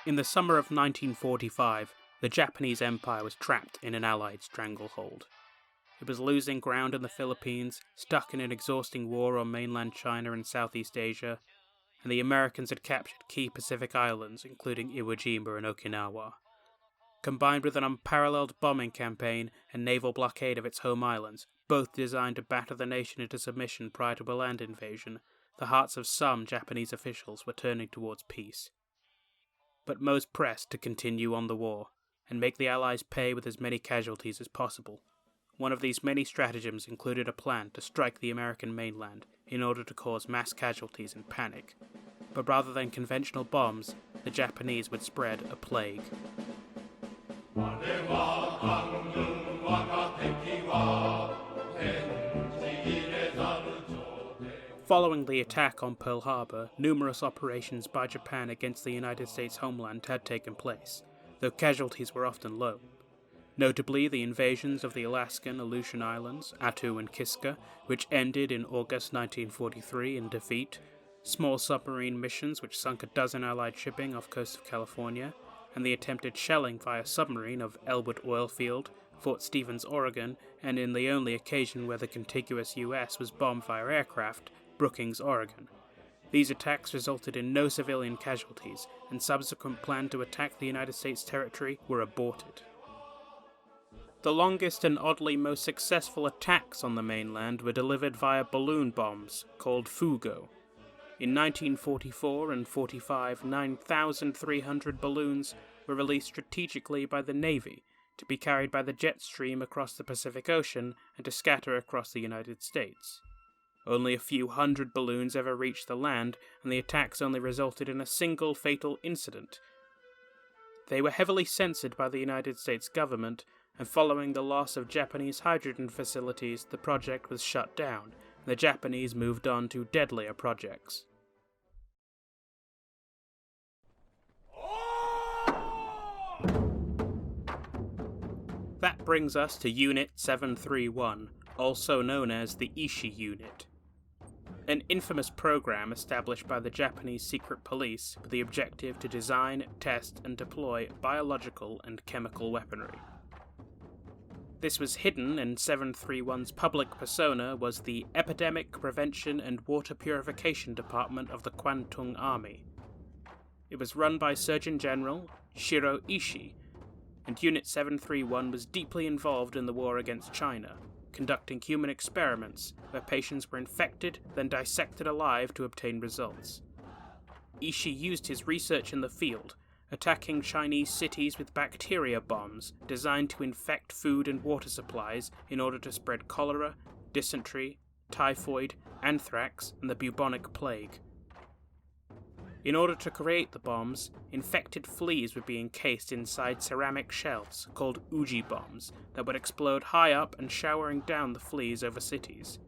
In the summer of 1945, the Japanese Empire was trapped in an Allied stranglehold. It was losing ground in the Philippines, stuck in an exhausting war on mainland China and Southeast Asia, and the Americans had captured key Pacific islands, including Iwo Jima and Okinawa. Combined with an unparalleled bombing campaign and naval blockade of its home islands, both designed to batter the nation into submission prior to a land invasion, the hearts of some Japanese officials were turning towards peace. But most pressed to continue on the war, and make the Allies pay with as many casualties as possible. One of these many stratagems included a plan to strike the American mainland in order to cause mass casualties and panic. But rather than conventional bombs, the Japanese would spread a plague. Following the attack on Pearl Harbor, numerous operations by Japan against the United States homeland had taken place, though casualties were often low. Notably, the invasions of the Alaskan Aleutian Islands, Attu and Kiska, which ended in August 1943 in defeat, small submarine missions which sunk a dozen Allied shipping off coast of California, and the attempted shelling via submarine of Elwood Oil Field, Fort Stevens, Oregon, and in the only occasion where the contiguous US was bombed via aircraft, Brookings, Oregon. These attacks resulted in no civilian casualties, and subsequent plans to attack the United States territory were aborted. The longest and oddly most successful attacks on the mainland were delivered via balloon bombs, called Fugo. In 1944 and 45, 9,300 balloons were released strategically by the Navy to be carried by the jet stream across the Pacific Ocean and to scatter across the United States. Only a few hundred balloons ever reached the land, and the attacks only resulted in a single fatal incident. They were heavily censored by the United States government, and following the loss of Japanese hydrogen facilities, the project was shut down, and the Japanese moved on to deadlier projects. That brings us to Unit 731, also known as the Ishii Unit. An infamous program established by the Japanese secret police with the objective to design, test, and deploy biological and chemical weaponry. This was hidden, and 731's public persona was the Epidemic Prevention and Water Purification Department of the Kwantung Army. It was run by Surgeon General Shiro Ishii, and Unit 731 was deeply involved in the war against China, conducting human experiments where patients were infected, then dissected alive to obtain results. Ishii used his research in the field, attacking Chinese cities with bacteria bombs designed to infect food and water supplies in order to spread cholera, dysentery, typhoid, anthrax, and the bubonic plague. In order to create the bombs, infected fleas would be encased inside ceramic shells called uji bombs that would explode high up and showering down the fleas over cities.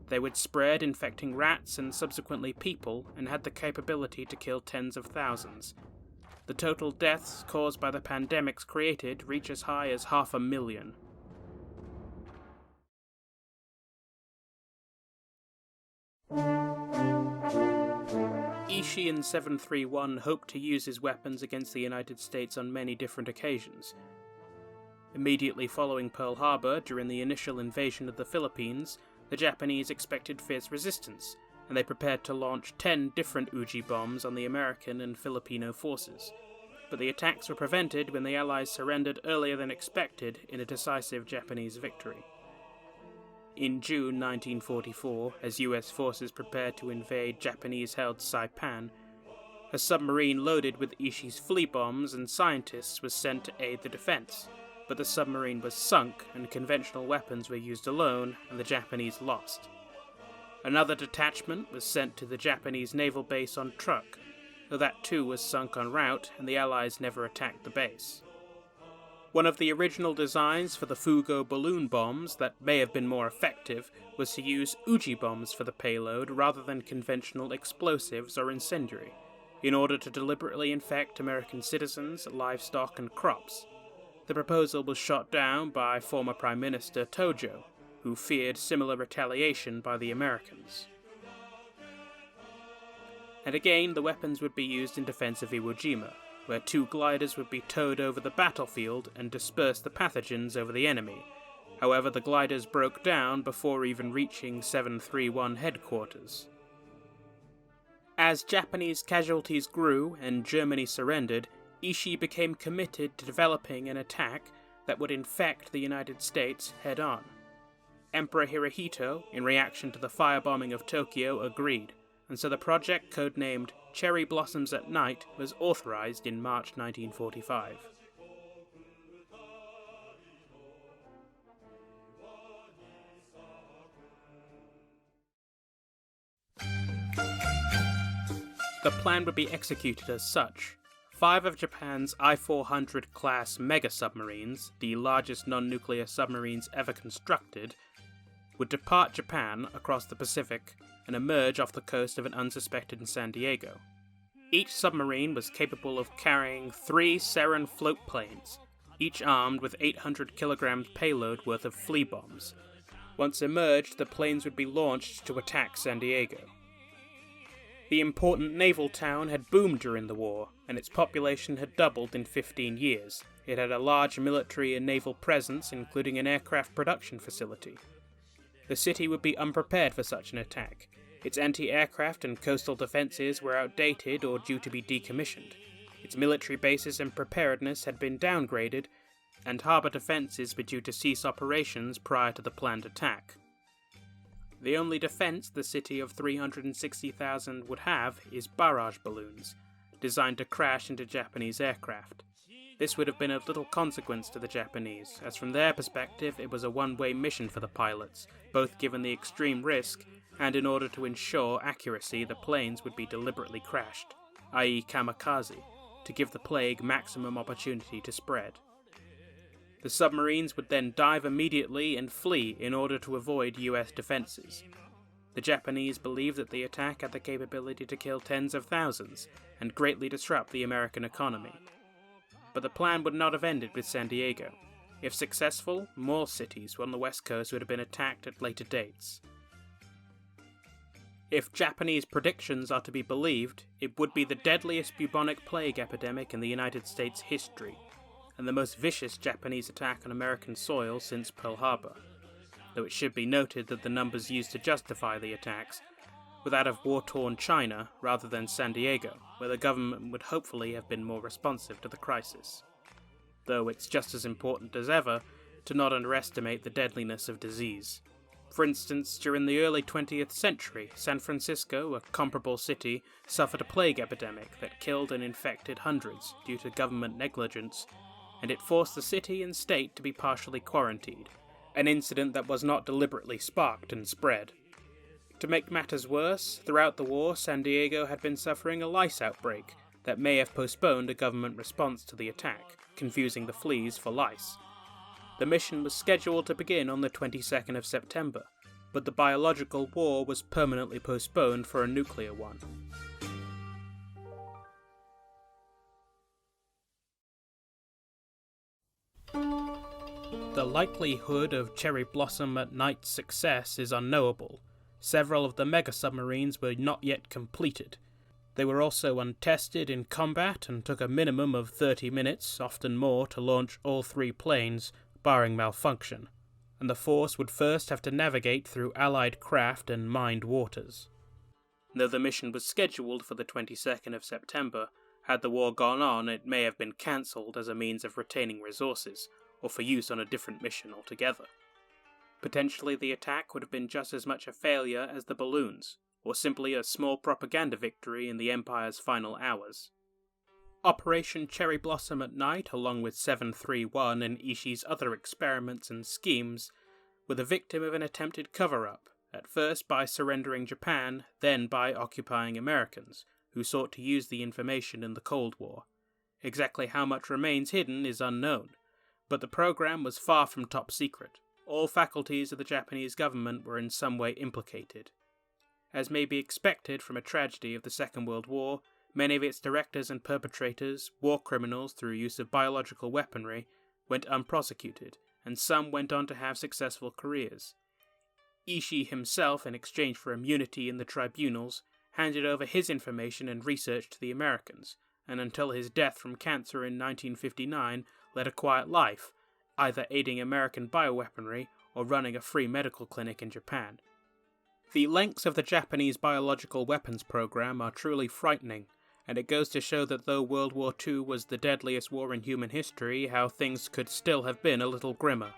They would spread, infecting rats and subsequently people, and had the capability to kill tens of thousands. The total deaths caused by the pandemics created reach as high as 500,000. Ishii and 731 hoped to use his weapons against the United States on many different occasions. Immediately following Pearl Harbor, during the initial invasion of the Philippines, the Japanese expected fierce resistance, and they prepared to launch 10 different Uji bombs on the American and Filipino forces. But the attacks were prevented when the Allies surrendered earlier than expected in a decisive Japanese victory. In June 1944, as US forces prepared to invade Japanese-held Saipan, a submarine loaded with Ishii's flea bombs and scientists was sent to aid the defense, but the submarine was sunk and conventional weapons were used alone, and the Japanese lost. Another detachment was sent to the Japanese naval base on Truk, though that too was sunk en route and the Allies never attacked the base. One of the original designs for the Fugo balloon bombs that may have been more effective was to use Uji bombs for the payload rather than conventional explosives or incendiary, in order to deliberately infect American citizens, livestock, and crops. The proposal was shot down by former Prime Minister Tojo, who feared similar retaliation by the Americans. And again, the weapons would be used in defense of Iwo Jima, where 2 gliders would be towed over the battlefield and disperse the pathogens over the enemy. However, the gliders broke down before even reaching 731 headquarters. As Japanese casualties grew and Germany surrendered, Ishii became committed to developing an attack that would infect the United States head-on. Emperor Hirohito, in reaction to the firebombing of Tokyo, agreed, and so the project, codenamed Cherry Blossoms at Night, was authorized in March 1945. The plan would be executed as such. 5 of Japan's I-400 class mega-submarines, the largest non-nuclear submarines ever constructed, would depart Japan across the Pacific and emerge off the coast of an unsuspected San Diego. Each submarine was capable of carrying 3 Seiran float planes, each armed with 800 kilograms payload worth of flea bombs. Once emerged, the planes would be launched to attack San Diego. The important naval town had boomed during the war, and its population had doubled in 15 years. It had a large military and naval presence, including an aircraft production facility. The city would be unprepared for such an attack. Its anti-aircraft and coastal defences were outdated or due to be decommissioned. Its military bases and preparedness had been downgraded, and harbour defences were due to cease operations prior to the planned attack. The only defence the city of 360,000 would have is barrage balloons, designed to crash into Japanese aircraft. This would have been of little consequence to the Japanese, as from their perspective it was a one-way mission for the pilots, both given the extreme risk, and in order to ensure accuracy the planes would be deliberately crashed, i.e. kamikaze, to give the plague maximum opportunity to spread. The submarines would then dive immediately and flee in order to avoid US defences. The Japanese believed that the attack had the capability to kill tens of thousands and greatly disrupt the American economy. But the plan would not have ended with San Diego. If successful, more cities on the west coast would have been attacked at later dates. If Japanese predictions are to be believed, it would be the deadliest bubonic plague epidemic in the United States history, and the most vicious Japanese attack on American soil since Pearl Harbor, though it should be noted that the numbers used to justify the attacks were that of war-torn China rather than San Diego, where the government would hopefully have been more responsive to the crisis. Though it's just as important as ever to not underestimate the deadliness of disease. For instance, during the early 20th century, San Francisco, a comparable city, suffered a plague epidemic that killed and infected hundreds due to government negligence, and it forced the city and state to be partially quarantined, an incident that was not deliberately sparked and spread. To make matters worse, throughout the war, San Diego had been suffering a lice outbreak that may have postponed a government response to the attack, confusing the fleas for lice. The mission was scheduled to begin on the 22nd of September, but the biological war was permanently postponed for a nuclear one. The likelihood of Cherry Blossom at Night's success is unknowable. Several of the mega-submarines were not yet completed. They were also untested in combat and took a minimum of 30 minutes, often more, to launch all 3 planes, barring malfunction, and the force would first have to navigate through Allied craft and mined waters. Though the mission was scheduled for the 22nd of September, had the war gone on it may have been cancelled as a means of retaining resources, or for use on a different mission altogether. Potentially the attack would have been just as much a failure as the balloons, or simply a small propaganda victory in the Empire's final hours. Operation Cherry Blossom at Night, along with 731 and Ishii's other experiments and schemes, were the victim of an attempted cover-up, at first by surrendering Japan, then by occupying Americans, who sought to use the information in the Cold War. Exactly how much remains hidden is unknown, but the program was far from top secret. All faculties of the Japanese government were in some way implicated. As may be expected from a tragedy of the Second World War, many of its directors and perpetrators, war criminals through use of biological weaponry, went unprosecuted, and some went on to have successful careers. Ishii himself, in exchange for immunity in the tribunals, handed over his information and research to the Americans, and until his death from cancer in 1959 led a quiet life, either aiding American bioweaponry or running a free medical clinic in Japan. The lengths of the Japanese biological weapons program are truly frightening, and it goes to show that though World War II was the deadliest war in human history, how things could still have been a little grimmer.